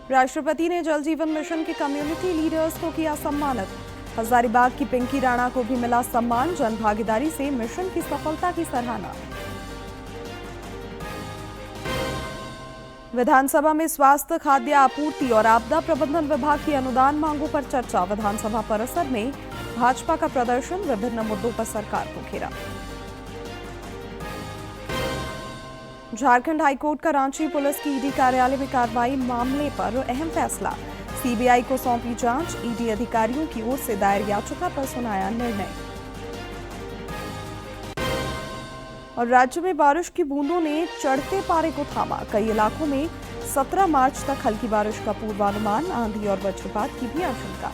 राष्ट्रपति ने जल जीवन मिशन के कम्युनिटी लीडर्स को किया सम्मानित। हजारीबाग की पिंकी राणा को भी मिला सम्मान। जन भागीदारी से मिशन की सफलता की सराहना। विधानसभा में स्वास्थ्य, खाद्य आपूर्ति और आपदा प्रबंधन विभाग की अनुदान मांगों पर चर्चा। विधानसभा परिसर में भाजपा का प्रदर्शन। विभिन्न मुद्दों पर सरकार को घेरा। झारखंड हाईकोर्ट का रांची पुलिस की ईडी कार्यालय में कार्रवाई। मामले पर अहम फैसला। सीबीआई को सौंपी जांच। ईडी अधिकारियों की ओर से दायर याचिका पर सुनाया निर्णय। और राज्य में बारिश की बूंदों ने चढ़ते पारे को थामा। कई इलाकों में 17 मार्च तक हल्की बारिश का पूर्वानुमान। आंधी और वज्रपात की भी आशंका।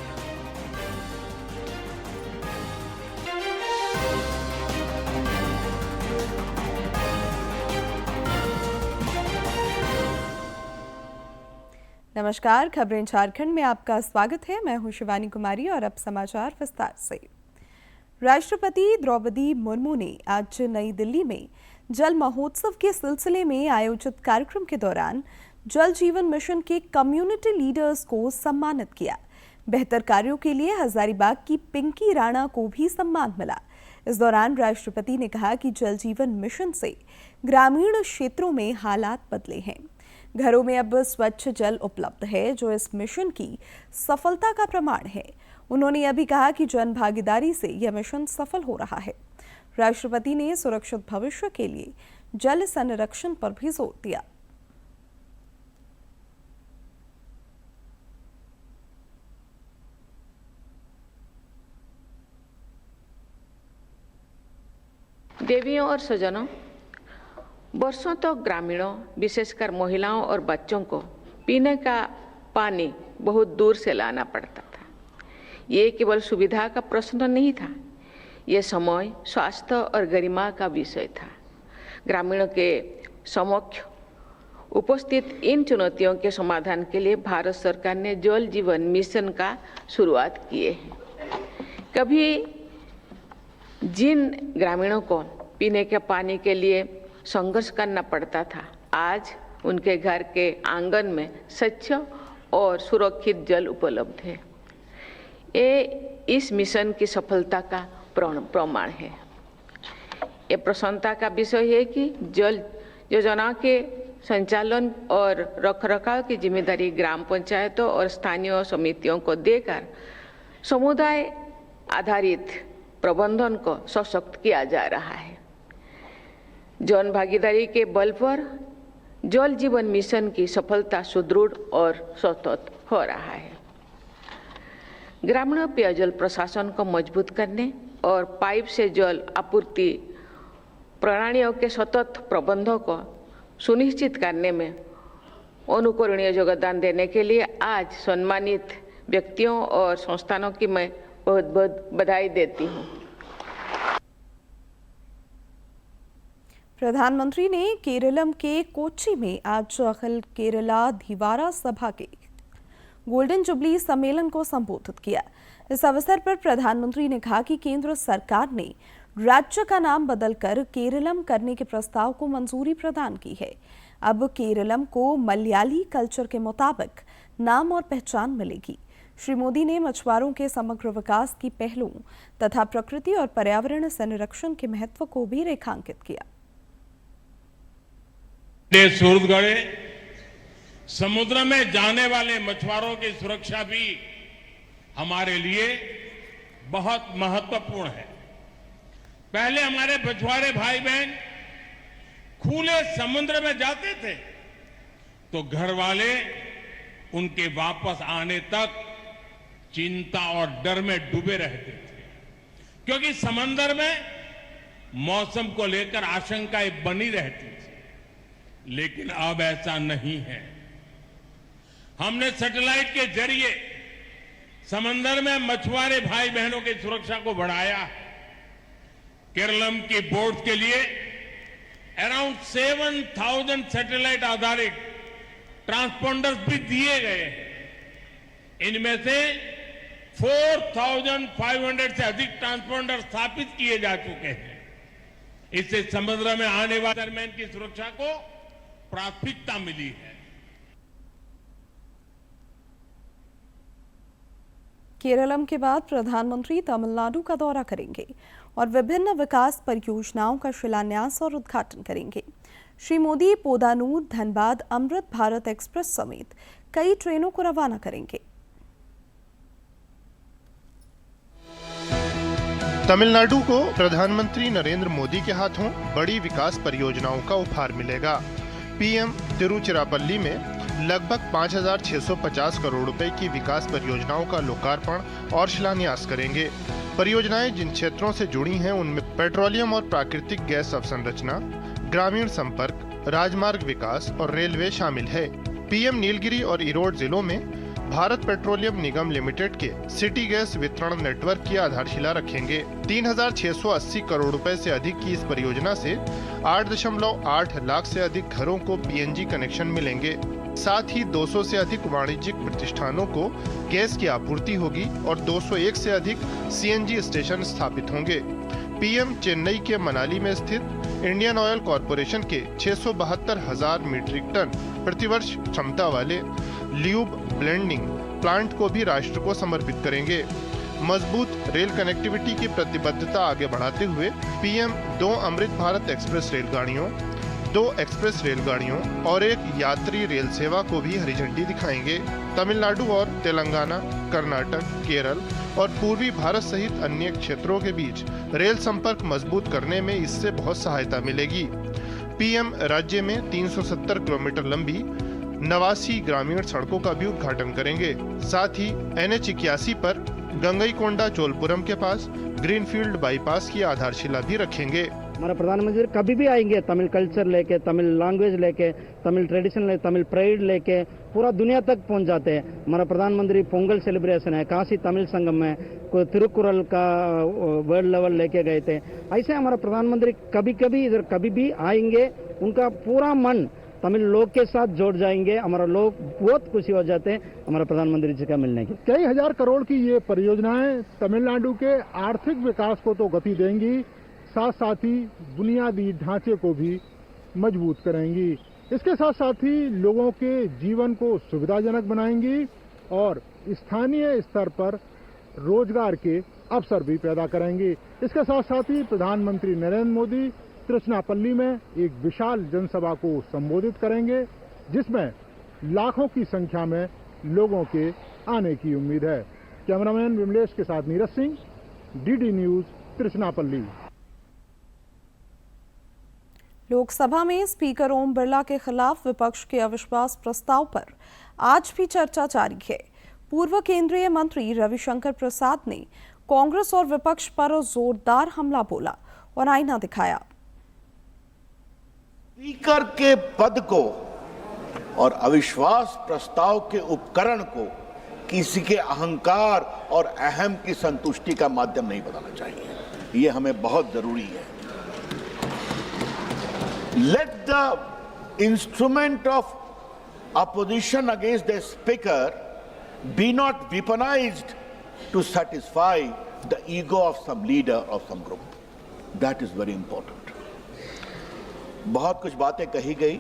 नमस्कार, खबरें झारखंड में आपका स्वागत है। मैं हूं शिवानी कुमारी और अब समाचार विस्तार से। राष्ट्रपति द्रौपदी मुर्मू ने आज नई दिल्ली में जल महोत्सव के सिलसिले में आयोजित कार्यक्रम के दौरान जल जीवन मिशन के कम्युनिटी लीडर्स को सम्मानित किया। बेहतर कार्यों के लिए हजारीबाग की पिंकी राणा को भी सम्मान मिला। इस दौरान राष्ट्रपति ने कहा कि जल जीवन मिशन से ग्रामीण क्षेत्रों में हालात बदले हैं। घरों में अब स्वच्छ जल उपलब्ध है, जो इस मिशन की सफलता का प्रमाण है। उन्होंने यह भी कहा कि जन भागीदारी से यह मिशन सफल हो रहा है। राष्ट्रपति ने सुरक्षित भविष्य के लिए जल संरक्षण पर भी जोर दिया। देवियों और स्वजनों, वर्षों तक ग्रामीणों, विशेषकर महिलाओं और बच्चों को पीने का पानी बहुत दूर से लाना पड़ता था। ये केवल सुविधा का प्रश्न नहीं था, ये समय, स्वास्थ्य और गरिमा का विषय था। ग्रामीणों के समक्ष उपस्थित इन चुनौतियों के समाधान के लिए भारत सरकार ने जल जीवन मिशन का शुरुआत किए हैं। कभी जिन ग्रामीणों को पीने के पानी के लिए संघर्ष करना पड़ता था, आज उनके घर के आंगन में स्वच्छ और सुरक्षित जल उपलब्ध है। ये इस मिशन की सफलता का प्रमाण है। ये प्रसन्नता का विषय है कि जल योजना के संचालन और रखरखाव की जिम्मेदारी ग्राम पंचायतों और स्थानीय समितियों को देकर समुदाय आधारित प्रबंधन को सशक्त किया जा रहा है। जन भागीदारी के बल पर जल जीवन मिशन की सफलता सुदृढ़ और सतत हो रहा है। ग्रामीण पेयजल प्रशासन को मजबूत करने और पाइप से जल आपूर्ति प्रणालियों के सतत प्रबंधों को सुनिश्चित करने में अनुकरणीय योगदान देने के लिए आज सम्मानित व्यक्तियों और संस्थानों की मैं बहुत बहुत बधाई देती हूँ। प्रधानमंत्री ने केरलम के कोच्चि में आज अखिल केरला धिवारा सभा के गोल्डन जुबली सम्मेलन को संबोधित किया। इस अवसर पर प्रधानमंत्री ने कहा कि केंद्र सरकार ने राज्य का नाम बदलकर केरलम करने के प्रस्ताव को मंजूरी प्रदान की है। अब केरलम को मलयाली कल्चर के मुताबिक नाम और पहचान मिलेगी। श्री मोदी ने मछुआरों के समग्र विकास की पहलुओं तथा प्रकृति और पर्यावरण संरक्षण के महत्व को भी रेखांकित किया। सूरतगढ़ समुद्र में जाने वाले मछुआरों की सुरक्षा भी हमारे लिए बहुत महत्वपूर्ण है। पहले हमारे मछुआरे भाई बहन खुले समुद्र में जाते थे तो घर वाले उनके वापस आने तक चिंता और डर में डूबे रहते थे, क्योंकि समंदर में मौसम को लेकर आशंकाएं बनी रहती थी। लेकिन अब ऐसा नहीं है। हमने सैटेलाइट के जरिए समंदर में मछुआरे भाई बहनों की सुरक्षा को बढ़ाया है। केरलम की बोट के लिए अराउंड 7,000 सैटेलाइट आधारित ट्रांसपोंडर्स भी दिए गए हैं। इनमें से 4,500 से अधिक ट्रांसपोंडर स्थापित किए जा चुके हैं। इससे समुद्र में आने वाले दरमियान की सुरक्षा को प्राथमिकता मिली है। केरलम के बाद प्रधानमंत्री तमिलनाडु का दौरा करेंगे और विभिन्न विकास परियोजनाओं का शिलान्यास और उद्घाटन करेंगे। श्री मोदी पोदानूर, धनबाद, अमृत भारत एक्सप्रेस समेत कई ट्रेनों को रवाना करेंगे। तमिलनाडु को प्रधानमंत्री नरेंद्र मोदी के हाथों बड़ी विकास परियोजनाओं का उपहार मिलेगा। पीएम तिरुचिरापल्ली में लगभग 5,650 करोड़ रुपए की विकास परियोजनाओं का लोकार्पण और शिलान्यास करेंगे। परियोजनाएं जिन क्षेत्रों से जुड़ी हैं उनमें पेट्रोलियम और प्राकृतिक गैस अवसंरचना, ग्रामीण संपर्क, राजमार्ग विकास और रेलवे शामिल है। पीएम नीलगिरी और इरोड जिलों में भारत पेट्रोलियम निगम लिमिटेड के सिटी गैस वितरण नेटवर्क की आधारशिला रखेंगे। 3,680 करोड़ रुपए से अधिक की इस परियोजना से 8.8 लाख से अधिक घरों को पीएनजी कनेक्शन मिलेंगे। साथ ही 200 से अधिक वाणिज्यिक प्रतिष्ठानों को गैस की आपूर्ति होगी और 201 से अधिक सीएनजी स्टेशन स्थापित होंगे। पीएम चेन्नई के मनाली में स्थित इंडियन ऑयल कॉरपोरेशन के 672,000 मीट्रिक टन प्रतिवर्ष क्षमता वाले ल्यूब ब्लेंडिंग प्लांट को भी राष्ट्र को समर्पित करेंगे। मजबूत रेल कनेक्टिविटी की प्रतिबद्धता आगे बढ़ाते हुए पीएम 2 अमृत भारत एक्सप्रेस रेलगाड़ियों, 2 एक्सप्रेस रेलगाड़ियों और एक यात्री रेल सेवा को भी हरी झंडी दिखाएंगे। तमिलनाडु और तेलंगाना, कर्नाटक, केरल और पूर्वी भारत सहित अन्य क्षेत्रों के बीच रेल संपर्क मजबूत करने में इससे बहुत सहायता मिलेगी। पीएम राज्य में 370 किलोमीटर लंबी 89 ग्रामीण सड़कों का भी उद्घाटन करेंगे। साथ ही NH 81 पर गंगईकोंडा चोलपुरम के पास ग्रीनफील्ड बाईपास की आधारशिला भी रखेंगे। हमारा प्रधानमंत्री कभी भी आएंगे तमिल कल्चर लेके, तमिल लैंग्वेज लेके, तमिल ट्रेडिशन लेके, तमिल प्राइड लेके पूरा दुनिया तक पहुंच जाते हैं। हमारा प्रधानमंत्री पोंगल सेलिब्रेशन है, काशी तमिल संगम में तिरुकुरल का वर्ल्ड लेवल लेके गए थे। ऐसे हमारा प्रधानमंत्री कभी कभी इधर कभी भी आएंगे, उनका पूरा मन तमिल लोग के साथ जोड़ जाएंगे। हमारा लोग बहुत खुशी हो जाते हैं हमारा प्रधानमंत्री जी का मिलने की। कई हजार करोड़ की ये परियोजनाएं तमिलनाडु के आर्थिक विकास को तो गति देंगी, साथ साथ ही बुनियादी ढांचे को भी मजबूत करेंगी। इसके साथ साथ ही लोगों के जीवन को सुविधाजनक बनाएंगी और स्थानीय स्तर पर रोजगार के अवसर भी पैदा करेंगी। इसके साथ साथ ही प्रधानमंत्री नरेंद्र मोदी तिरुचिरापल्ली में एक विशाल जनसभा को संबोधित करेंगे, जिसमें लाखों की संख्या में लोगों के आने की उम्मीद है। कैमरामैन विमलेश के साथ नीरज सिंह, डीडी न्यूज, तिरुचिरापल्ली। लोकसभा में स्पीकर ओम बिरला के खिलाफ विपक्ष के अविश्वास प्रस्ताव पर आज भी चर्चा जारी है। पूर्व केंद्रीय मंत्री रविशंकर प्रसाद ने कांग्रेस और विपक्ष पर जोरदार हमला बोला और आईना दिखाया। स्पीकर के पद को और अविश्वास प्रस्ताव के उपकरण को किसी के अहंकार और अहम की संतुष्टि का माध्यम नहीं बनाना चाहिए। ये हमें बहुत जरूरी है। Let the instrument of opposition against the speaker be not weaponized to satisfy the ego of some leader of some group. That is very important. बहुत कुछ बातें कही गई।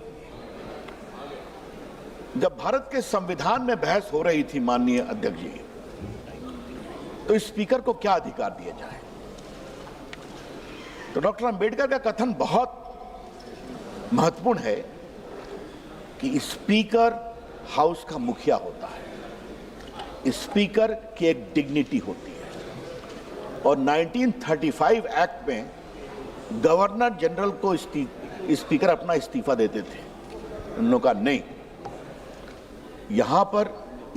जब भारत के संविधान में बहस हो रही थी माननीय अध्यक्ष जी, तो स्पीकर को क्या अधिकार दिया जाए, तो डॉक्टर अंबेडकर का कथन बहुत महत्वपूर्ण है कि स्पीकर हाउस का मुखिया होता है, स्पीकर की एक डिग्निटी होती है। और 1935 एक्ट में गवर्नर जनरल को स्पीकर अपना इस्तीफा देते थे। उन्होंने कहा नहीं, यहां पर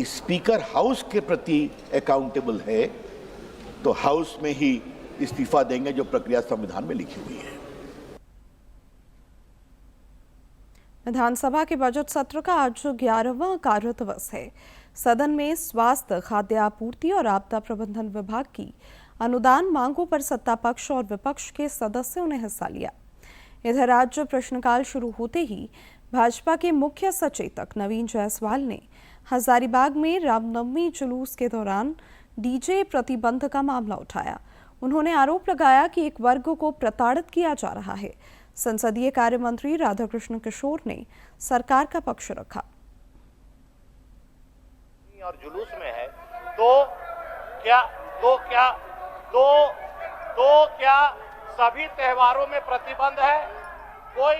स्पीकर हाउस के प्रति अकाउंटेबल है, तो हाउस में ही इस्तीफा देंगे, जो प्रक्रिया संविधान में लिखी हुई है। विधानसभा के बजट सत्र का आज 11वां कार्य दिवस है। सदन में स्वास्थ्य, खाद्य आपूर्ति और आपदा प्रबंधन विभाग की अनुदान मांगों पर सत्ता पक्ष और विपक्ष के सदस्यों ने हिस्सा लिया। इधर आज प्रश्नकाल शुरू होते ही भाजपा के मुख्य सचेतक नवीन जायसवाल ने हजारीबाग में रामनवमी जुलूस के दौरान डीजे प्रतिबंध का मामला उठाया। उन्होंने आरोप लगाया कि एक वर्ग को प्रताड़ित किया जा रहा है। संसदीय कार्य मंत्री राधाकृष्ण किशोर ने सरकार का पक्ष रखा। और जुलूस में है तो क्या सभी त्योहारों में प्रतिबंध है? कोई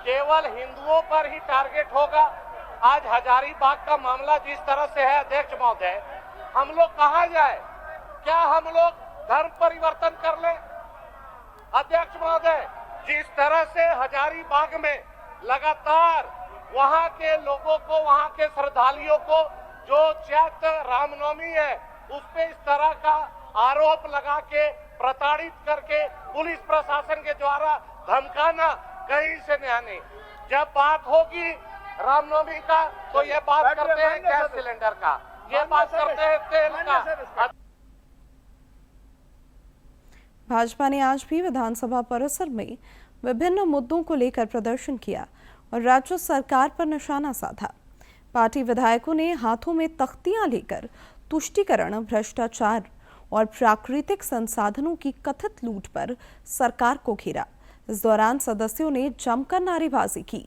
केवल हिंदुओं पर ही टारगेट होगा? आज हजारीबाग का मामला जिस तरह से है अध्यक्ष महोदय, हम लोग कहां जाए? क्या हम लोग धर्म परिवर्तन कर लें? अध्यक्ष महोदय, जिस तरह से हजारीबाग में लगातार वहां के लोगों को, वहां के श्रद्धालुओं को जो चैत्र रामनवमी है उस पे इस तरह का आरोप लगा के प्रताड़ित करके पुलिस प्रशासन के द्वारा धमकाना कहीं से नहीं। जब बात होगी रामनवमी का तो ये बात करते हैं गैस सिलेंडर का, ये बात करते हैं तेल का। भाजपा ने आज भी विधानसभा परिसर में विभिन्न मुद्दों को लेकर प्रदर्शन किया और राज्य सरकार पर निशाना साधा। पार्टी विधायकों ने हाथों में तख्तियां लेकर तुष्टीकरण, भ्रष्टाचार और प्राकृतिक संसाधनों की कथित लूट पर सरकार को घेरा। इस दौरान सदस्यों ने जमकर नारेबाजी की।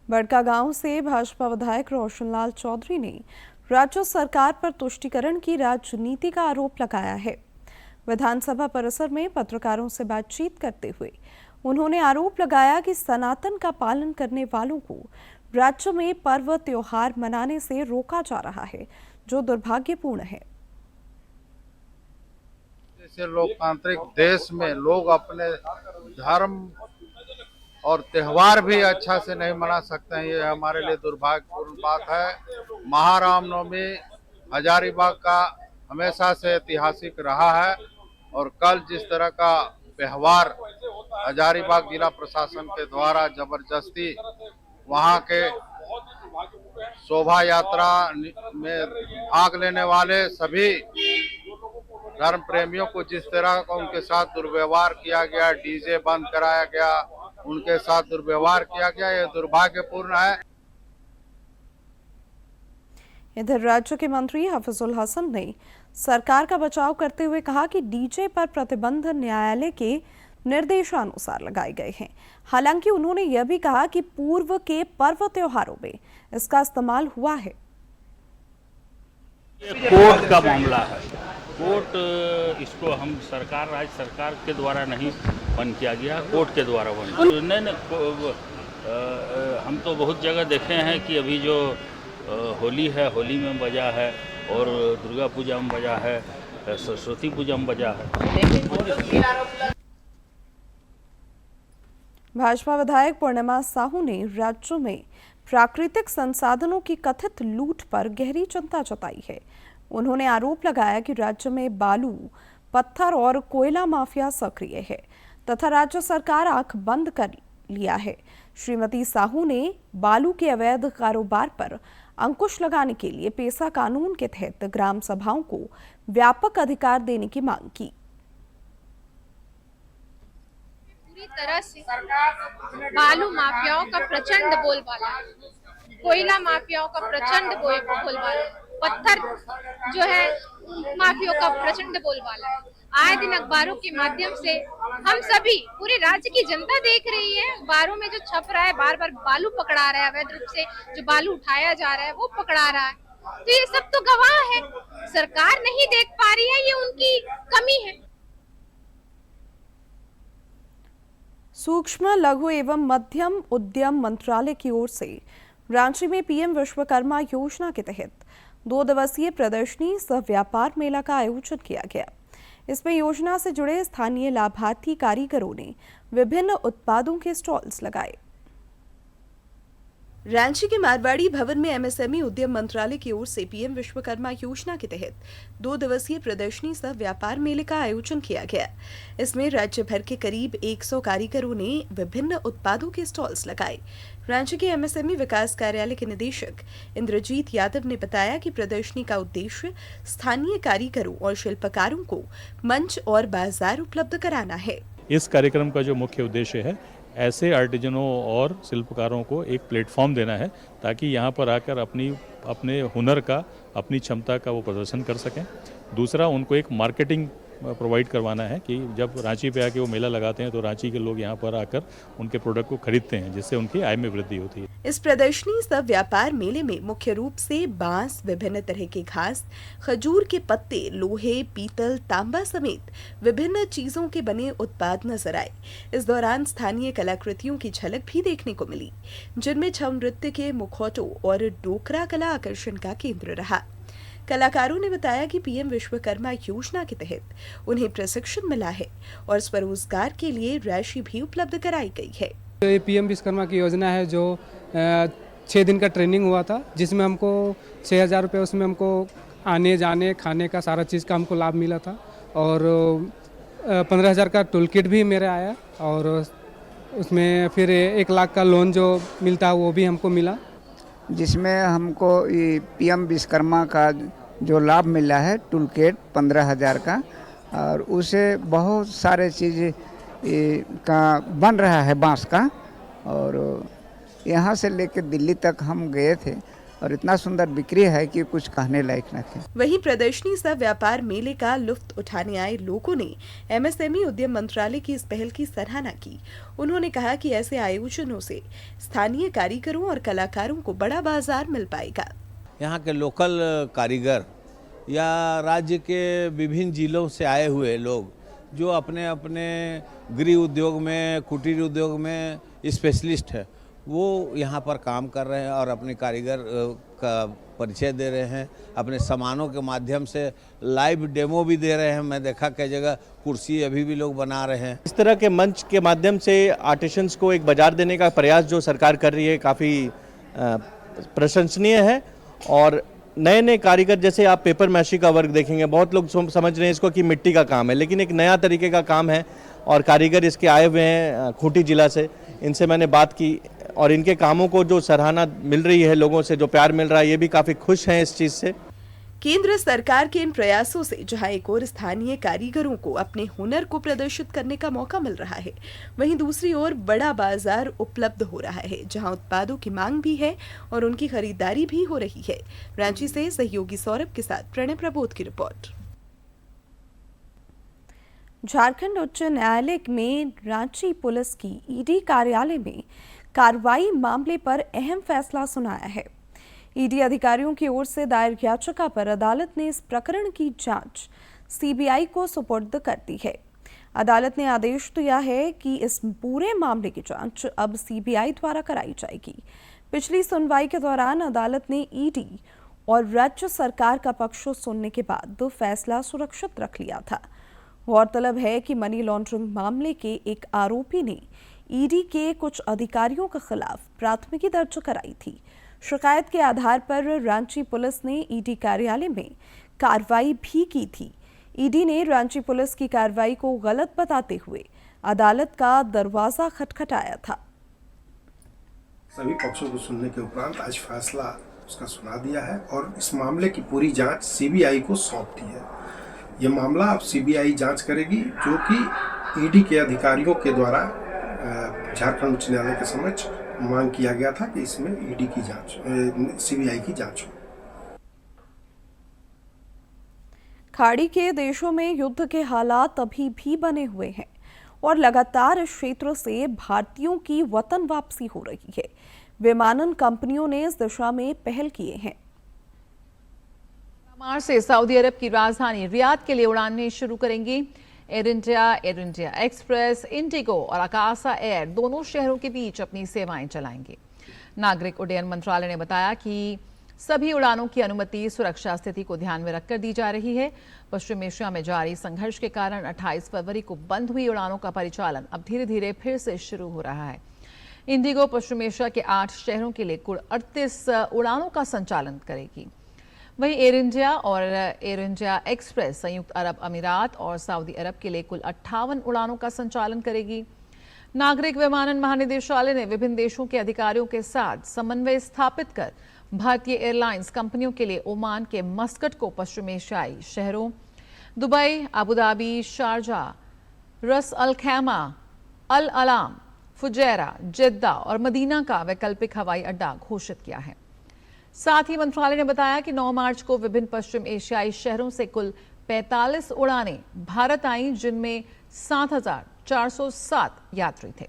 बड़कागांव से भाजपा विधायक रोशनलाल चौधरी ने राज्य सरकार पर तुष्टीकरण की राजनीति का आरोप लगाया है। विधानसभा परिसर में पत्रकारों से बातचीत करते हुए उन्होंने आरोप लगाया कि सनातन का पालन करने वालों को राज्य में पर्व त्योहार मनाने से रोका जा रहा है, जो दुर्भाग्यपूर्ण है। जैसे लोकतांत्रिक देश में लोग अपने धर्म और त्योहार भी अच्छा से नहीं मना सकते हैं, ये हमारे लिए दुर्भाग्यपूर्ण बात है। महारामनवमी हजारीबाग का हमेशा से ऐतिहासिक रहा है और कल जिस तरह का व्यवहार हजारीबाग जिला प्रशासन के द्वारा जबरदस्ती वहां के शोभा यात्रा में भाग लेने वाले सभी धर्म प्रेमियों को जिस तरह का उनके साथ दुर्व्यवहार किया गया, डीजे बंद कराया गया, उनके साथ दुर्व्यवहार किया गया, यह दुर्भाग्यपूर्ण है। इधर राज्य के मंत्री हफीजुल हसन ने सरकार का बचाव करते हुए कहा कि डीजे पर प्रतिबंध न्यायालय के निर्देशानुसार लगाए गए हैं। हालांकि उन्होंने यह भी कहा कि पूर्व के पर्व त्योहारों में इसका इस्तेमाल हुआ है। ये कोर्ट का मामला है। कोर्ट इसको हम सरकार, राज्य सरकार के द्वारा नहीं बंद किया गया, कोर्ट के द्वारा बंद। नहीं, हम तो बहुत जगह देखे हैं कि अभी जो होली है, होली में बजा है और दुर्गा पूजा में बजा है, सरस्वती पूजा में बजा है। भाजपा विधायक पूर्णिमा साहू ने राज्य में प्राकृतिक संसाधनों की कथित लूट पर गहरी चिंता जताई है। उन्होंने आरोप लगाया कि राज्य में बालू, पत्थर और कोयला माफिया सक्रिय है तथा राज्य सरकार आंख बंद कर लिया है। श्रीमती साहू ने बालू के अवैध कारोबार पर अंकुश लगाने के लिए पेसा कानून के तहत ग्राम सभाओं को व्यापक अधिकार देने की मांग की। पूरी तरह से बालू माफियाओं का प्रचंड बोलबाला है, कोयला माफियाओं का प्रचंड बोलबाला है, पत्थर जो है माफियाओं का प्रचंड बोलबाला है। आए दिन अखबारों के माध्यम से हम सभी पूरे राज्य की जनता देख रही है, अखबारों में जो छप रहा है, बार बार बालू पकड़ा रहा है, अवैध रूप से जो बालू उठाया जा रहा है वो पकड़ा रहा है। तो ये सब तो गवाह है, सरकार नहीं देख पा रही है, ये उनकी कमी है। सूक्ष्म, लघु एवं मध्यम उद्यम मंत्रालय की ओर से रांची में पीएम विश्वकर्मा योजना के तहत 2 दिवसीय प्रदर्शनी सह व्यापार मेला का आयोजन किया गया। इसमें योजना से जुड़े स्थानीय लाभार्थी कारीगरों ने विभिन्न उत्पादों के स्टॉल्स लगाए। रांची के मारवाड़ी भवन में एमएसएमई उद्यम मंत्रालय की ओर से पीएम विश्वकर्मा योजना के तहत 2 दिवसीय प्रदर्शनी सह व्यापार मेले का आयोजन किया गया। इसमें राज्य भर के करीब 100 कारीगरों ने विभिन्न उत्पादों के स्टॉल्स लगाए। रांची के एमएसएमई विकास कार्यालय के निदेशक इंद्रजीत यादव ने बताया कि प्रदर्शनी का उद्देश्य स्थानीय कारीगरों और शिल्पकारों को मंच और बाजार उपलब्ध कराना है। इस कार्यक्रम का जो मुख्य उद्देश्य है, ऐसे आर्टिजनों और शिल्पकारों को एक प्लेटफॉर्म देना है ताकि यहाँ पर आकर अपने हुनर का, अपनी क्षमता का वो प्रदर्शन कर सकें। दूसरा, उनको एक मार्केटिंग प्रोवाइड करवाना है कि जब रांची पे आके वो मेला लगाते हैं तो रांची के लोग यहाँ पर आकर उनके प्रोडक्ट को खरीदते हैं, जिससे उनकी आय में वृद्धि होती है। इस प्रदर्शनी सह व्यापार मेले में मुख्य रूप से बांस, विभिन्न तरह के घास, खजूर के पत्ते, लोहे, पीतल, तांबा समेत विभिन्न चीजों के बने उत्पाद नजर आए। इस दौरान स्थानीय कलाकृतियों की झलक भी देखने को मिली, जिनमें छऊ नृत्य के मुखौटों और डोकरा कला आकर्षण का केंद्र रहा। कलाकारों ने बताया कि पीएम विश्वकर्मा योजना के तहत उन्हें प्रशिक्षण मिला है और स्वरोजगार के लिए राशि भी उपलब्ध कराई गई है। ये पीएम विश्वकर्मा की योजना है जो 6 दिन का ट्रेनिंग हुआ था, जिसमें हमको 6,000 रुपये उसमें हमको आने जाने खाने का सारा चीज़ का हमको लाभ मिला था और 15,000 का टूल किट भी मेरे आया और उसमें फिर 1 लाख का लोन जो मिलता है वो भी हमको मिला, जिसमें हमको ये पीएम विश्वकर्मा का जो लाभ मिला है टूल किट 15,000 का, और उसे बहुत सारे चीज़ का बन रहा है बांस का। और यहाँ से लेकर दिल्ली तक हम गए थे और इतना सुंदर बिक्री है कि कुछ कहने लायक न थे। वहीं प्रदर्शनी सह व्यापार मेले का लुत्फ उठाने आए लोगों ने एमएसएमई उद्यम मंत्रालय की इस पहल की सराहना की। उन्होंने कहा कि ऐसे आयोजनों से स्थानीय कारीगरों और कलाकारों को बड़ा बाजार मिल पाएगा। यहाँ के लोकल कारीगर या राज्य के विभिन्न जिलों से आए हुए लोग जो अपने अपने गृह उद्योग में, कुटीर उद्योग में स्पेशलिस्ट है, वो यहाँ पर काम कर रहे हैं और अपने कारीगर का परिचय दे रहे हैं। अपने सामानों के माध्यम से लाइव डेमो भी दे रहे हैं। मैं देखा कई जगह कुर्सी अभी भी लोग बना रहे हैं। इस तरह के मंच के माध्यम से आर्टिशंस को एक बाजार देने का प्रयास जो सरकार कर रही है काफ़ी प्रशंसनीय है। और नए नए कारीगर, जैसे आप पेपर मैशी का वर्क देखेंगे, बहुत लोग समझ रहे हैं इसको कि मिट्टी का काम है, लेकिन एक नया तरीके का काम है और कारीगर इसके आए हुए हैं खूंटी जिला से। इनसे मैंने बात की और इनके कामों को जो सराहना मिल रही है, लोगों से जो प्यार मिल रहा है, ये भी काफ़ी खुश हैं इस चीज़ से। केंद्र सरकार के इन प्रयासों से जहां एक और स्थानीय कारीगरों को अपने हुनर को प्रदर्शित करने का मौका मिल रहा है, वहीं दूसरी ओर बड़ा बाजार उपलब्ध हो रहा है, जहां उत्पादों की मांग भी है और उनकी खरीदारी भी हो रही है। रांची से सहयोगी सौरभ के साथ प्रणय प्रबोध की रिपोर्ट। झारखंड उच्च न्यायालय में रांची पुलिस की ईडी कार्यालय में कार्रवाई मामले पर अहम फैसला सुनाया है। ईडी अधिकारियों की ओर से दायर याचिका पर अदालत ने इस प्रकरण की जांच सीबीआई को सुपुर्द कर दी है। अदालत ने आदेश दिया है कि इस पूरे मामले की जांच अब सीबीआई द्वारा कराई जाएगी। पिछली सुनवाई के दौरान अदालत ने ईडी और राज्य सरकार का पक्ष सुनने के बाद फैसला सुरक्षित रख लिया था। गौरतलब है कि मनी लॉन्ड्रिंग मामले के एक आरोपी ने ईडी के कुछ अधिकारियों के खिलाफ प्राथमिकी दर्ज कराई थी। शिकायत के आधार पर रांची पुलिस ने ईडी कार्यालय में कार्रवाई भी की थी। ईडी ने रांची पुलिस की कार्रवाई को गलत बताते हुए अदालत का दरवाजा खटखटाया था। सभी पक्षों को सुनने के उपरांत आज फैसला उसका सुना दिया है और इस मामले की पूरी जांच सीबीआई को सौंप दी है। यह मामला अब सीबीआई जांच करेगी, जो कि ईडी के अधिकारियों के द्वारा झारखंड उच्च न्यायालय के समक्ष मांग किया गया था कि इसमें ईडी की जांच, सीबीआई की जांच हो। खाड़ी के देशों में युद्ध के हालात अभी भी बने हुए हैं और लगातार इस क्षेत्र से भारतीयों की वतन वापसी हो रही है। विमानन कंपनियों ने इस दिशा में पहल किए हैं। मार्च से सऊदी अरब की राजधानी रियाद के लिए उड़ानें शुरू करेंगी। एयर इंडिया एक्सप्रेस, इंडिगो और आकाशा एयर दोनों शहरों के बीच अपनी सेवाएं चलाएंगे। नागरिक उड्डयन मंत्रालय ने बताया कि सभी उड़ानों की अनुमति सुरक्षा स्थिति को ध्यान में रखकर दी जा रही है। पश्चिम एशिया में जारी संघर्ष के कारण 28 फरवरी को बंद हुई उड़ानों का परिचालन अब धीरे धीरे फिर से शुरू हो रहा है। इंडिगो पश्चिम एशिया के 8 शहरों के लिए कुल 38 उड़ानों का संचालन करेगी। वहीं एयर इंडिया और एयर इंडिया एक्सप्रेस संयुक्त अरब अमीरात और सऊदी अरब के लिए कुल 58 उड़ानों का संचालन करेगी। नागरिक विमानन महानिदेशालय ने विभिन्न देशों के अधिकारियों के साथ समन्वय स्थापित कर भारतीय एयरलाइंस कंपनियों के लिए ओमान के मस्कट को पश्चिम एशियाई शहरों दुबई, अबू धाबी, शारजाह, रस अल खैमा, अल अलाम, फुजैरा, जेद्दा और मदीना का वैकल्पिक हवाई अड्डा घोषित किया है। साथ ही मंत्रालय ने बताया कि 9 मार्च को विभिन्न पश्चिम एशियाई शहरों से कुल 45 उड़ानें भारत आईं, जिनमें 7,407 यात्री थे।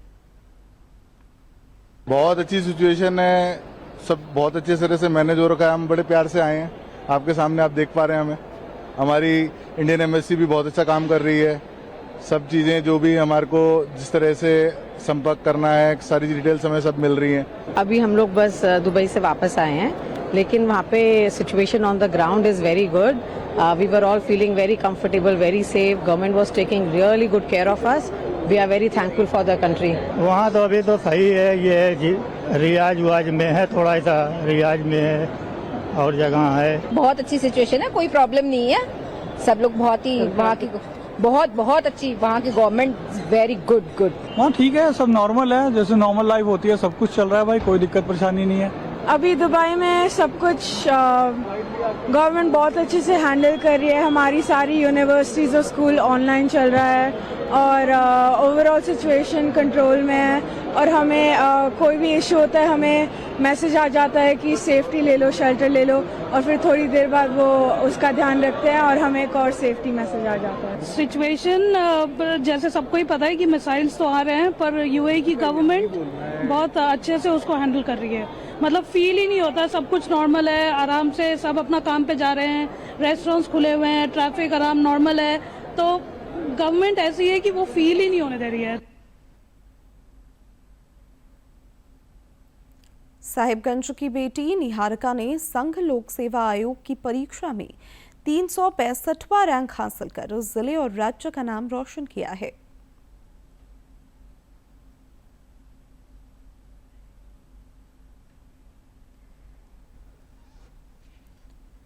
बहुत अच्छी सिचुएशन है, सब बहुत अच्छे तरह से मैनेज हो रखा है। हम बड़े प्यार से आए हैं, आपके सामने आप देख पा रहे हैं हमें। हमारी इंडियन एम्बेसी भी बहुत अच्छा काम कर रही है। सब चीज़ें जो भी हमारे को जिस तरह से संपर्क करना है, सारी डिटेल्स हमें सब मिल रही हैं। अभी हम लोग बस दुबई से वापस आए हैं, लेकिन वहाँ पे situation on the ground is very good. We were all feeling very comfortable, very safe. Government was taking really good care of us. We are very thankful for the country. वहाँ तो अभी तो सही है, ये है रियाज वाज में है, थोड़ा सा रियाज में है और जगह है। बहुत अच्छी सिचुएशन है, कोई प्रॉब्लम नहीं है। सब लोग बहुत ही वहाँ की बहुत अच्छी, वहाँ की गवर्नमेंट वेरी गुड। हाँ ठीक है, सब नॉर्मल है, जैसे नॉर्मल लाइफ होती है, सब कुछ चल रहा है भाई, कोई दिक्कत परेशानी नहीं है। अभी दुबई में सब कुछ गवर्नमेंट बहुत अच्छे से हैंडल कर रही है। हमारी सारी यूनिवर्सिटीज़ और स्कूल ऑनलाइन चल रहा है और ओवरऑल सिचुएशन कंट्रोल में है। और हमें कोई भी इशू होता है, हमें मैसेज आ जाता है कि सेफ्टी ले लो, शेल्टर ले लो, और फिर थोड़ी देर बाद वो उसका ध्यान रखते हैं और हमें एक और सेफ्टी मैसेज आ जाता है। सिचुएशन जैसे सबको ही पता है कि मिसाइल्स तो आ रहे हैं, पर यूएई की गवर्नमेंट बहुत अच्छे से उसको हैंडल कर रही है। मतलब फील ही नहीं होता, सब कुछ नॉर्मल है, आराम से सब अपना काम पे जा रहे हैं, रेस्टोरेंट्स खुले हुए हैं, ट्रैफिक आराम नॉर्मल है। तो गवर्नमेंट ऐसी है कि वो फील ही नहीं होने दे रही है। साहिबगंज की बेटी निहारिका ने संघ लोक सेवा आयोग की परीक्षा में 365वां रैंक हासिल कर जिले और राज्य का नाम रोशन किया है।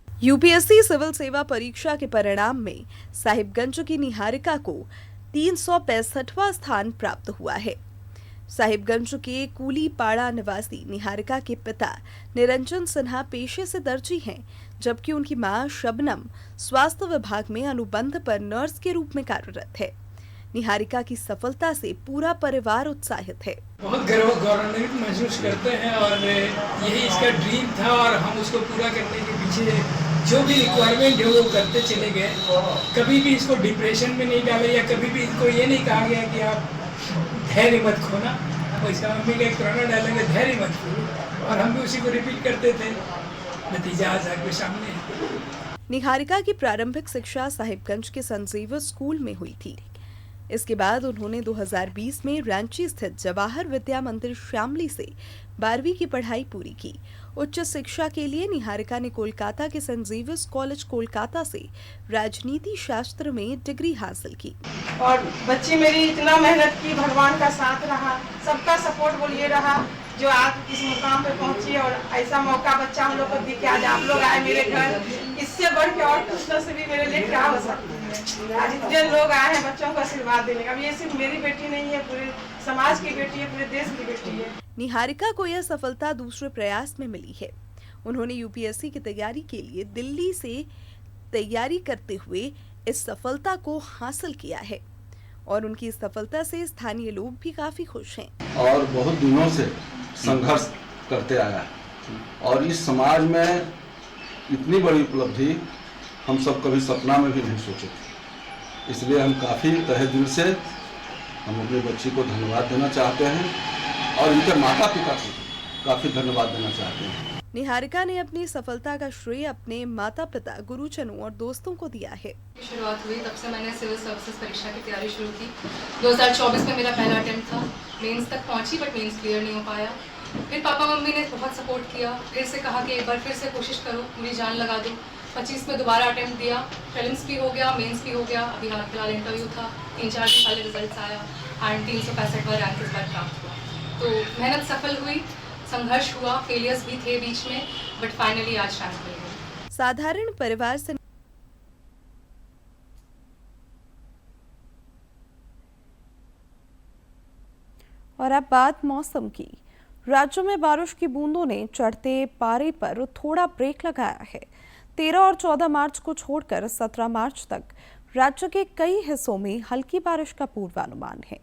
यूपीएससी सिविल सेवा परीक्षा के परिणाम में साहिबगंज की निहारिका को 365वां स्थान प्राप्त हुआ है। साहिबगंज के कूलीपाड़ा निवासी निहारिका के पिता निरंजन सिन्हा पेशे से दर्जी हैं, जबकि उनकी मां शबनम स्वास्थ्य विभाग में अनुबंध पर नर्स के रूप में कार्यरत है। निहारिका की सफलता से पूरा परिवार उत्साहित है। बहुत गौरवान्वित महसूस करते हैं और यही इसका ड्रीम था और हम उसको पूरा करने के पीछे जो भी रिक्वायरमेंट है वो करते चले गए। कभी भी इसको डिप्रेशन में नहीं डाले या कभी भी इसको ये नहीं कहा गया कि आप धैर्य मत खोना। वैसा मम्मी का एक पुराना डायलॉग है, धैर्य मत खो, और हम भी उसी को रिपीट करते थे। नतीजा आज आपके सामने है। निहारिका की प्रारंभिक शिक्षा साहिबगंज के संजीव स्कूल में हुई थी। इसके बाद उन्होंने 2020 में रांची स्थित जवाहर विद्या मंदिर श्यामली से 12वीं की पढ़ाई पूरी की। उच्च शिक्षा के लिए निहारिका ने कोलकाता के सेंट जेवियर्स कॉलेज कोलकाता से राजनीति शास्त्र में डिग्री हासिल की। और बच्ची मेरी इतना मेहनत की, भगवान का साथ रहा, सबका सपोर्ट बोलिए रहा, जो आज इस मुकाम पे पहुंची। और ऐसा मौका बच्चा हम लोग को दिखे, आज आप लोग आए मेरे घर, इससे बढ़ के और कुछ नसीबी मेरे लिए क्या हो सकती है। आज इतने लोग आए हैं बच्चों को आशीर्वाद देने का। ये सिर्फ मेरी बेटी नहीं है, पूरे समाज की बेटी है, पूरे देश की बेटी है। निहारिका को यह सफलता दूसरे प्रयास में मिली है। उन्होंने यूपीएससी की तैयारी के लिए दिल्ली से तैयारी करते हुए इस सफलता को हासिल किया है और उनकी इस सफलता से स्थानीय लोग भी काफी खुश हैं। और बहुत दिनों से संघर्ष करते आया है और इस समाज में इतनी बड़ी उपलब्धि हम सब कभी सपना में भी नहीं सोचे थे। इसलिए हम काफ़ी तहे दिल से हम अपनी बच्ची को धन्यवाद देना चाहते हैं और इनके माता पिता को काफ़ी धन्यवाद देना चाहते हैं। निहारिका ने अपनी सफलता का श्रेय अपने माता पिता, गुरुजनों और दोस्तों को दिया है। शुरुआत हुई तब से मैंने सिविल सर्विसेज परीक्षा की तैयारी शुरू की। 2024 में मेरा पहला अटेम्प्ट था, मेंस तक पहुंची बट मेंस क्लियर नहीं हो पाया। फिर पापा मम्मी ने बहुत सपोर्ट किया, फिर से कहा कि एक बार फिर से कोशिश करो, पूरी जान लगा दो। 25 में दोबारा अटेम्प्ट दिया, प्रीलिम्स भी हो गया, मेंस भी हो गया। अभी हाल फिलहाल इंटरव्यू था, 3-4 दिन पहले रिजल्ट आया एंड 365वां रैंक इस बार प्राप्त हुआ। तो मेहनत सफल हुई, संघर्ष हुआ, फेलियर्स भी थे बीच में, बट फाइनली आज शांति मिल गई। साधारण परिवार से और अब बात मौसम की। राज्य में बारिश की बूंदों ने चढ़ते पारे पर थोड़ा ब्रेक लगाया है। 13 और 14 मार्च को छोड़कर 17 मार्च तक राज्य के कई हिस्सों में हल्की बारिश का पूर्वानुमान है।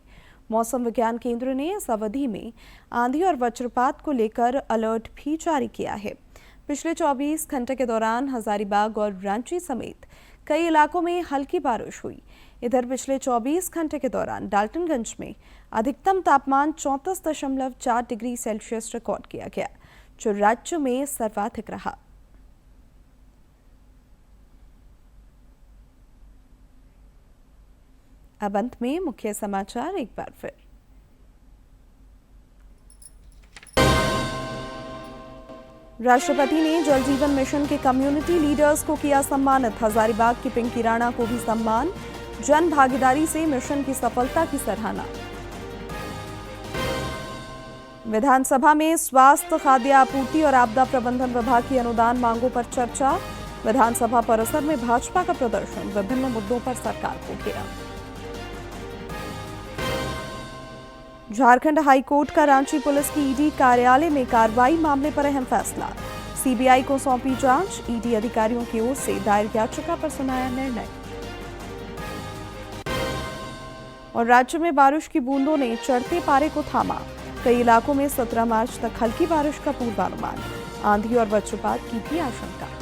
मौसम विज्ञान केंद्र ने इस अवधि में आंधी और वज्रपात को लेकर अलर्ट भी जारी किया है। पिछले 24 घंटे के दौरान हजारीबाग और रांची समेत कई इलाकों में हल्की बारिश हुई। इधर पिछले 24 घंटे के दौरान डाल्टनगंज में अधिकतम तापमान 34.4 डिग्री सेल्सियस रिकॉर्ड किया गया, जो राज्य में सर्वाधिक रहा। अब अंत में मुख्य समाचार एक बार फिर। राष्ट्रपति ने जल जीवन मिशन के कम्युनिटी लीडर्स को किया सम्मानित। हजारीबाग की पिंकी राणा को भी सम्मान। जन भागीदारी से मिशन की सफलता की सराहना। विधानसभा में स्वास्थ्य, खाद्य आपूर्ति और आपदा प्रबंधन विभाग की अनुदान मांगों पर चर्चा। विधानसभा परिसर में भाजपा का प्रदर्शन। विभिन्न मुद्दों पर सरकार को घेरा। झारखंड हाईकोर्ट का रांची पुलिस की ईडी कार्यालय में कार्रवाई मामले पर अहम फैसला। सीबीआई को सौंपी जांच। ईडी अधिकारियों की ओर से दायर याचिका पर सुनाया निर्णय। और राज्य में बारिश की बूंदों ने चढ़ते पारे को थामा। कई इलाकों में 17 मार्च तक हल्की बारिश का पूर्वानुमान। आंधी और वज्रपात की भी आशंका।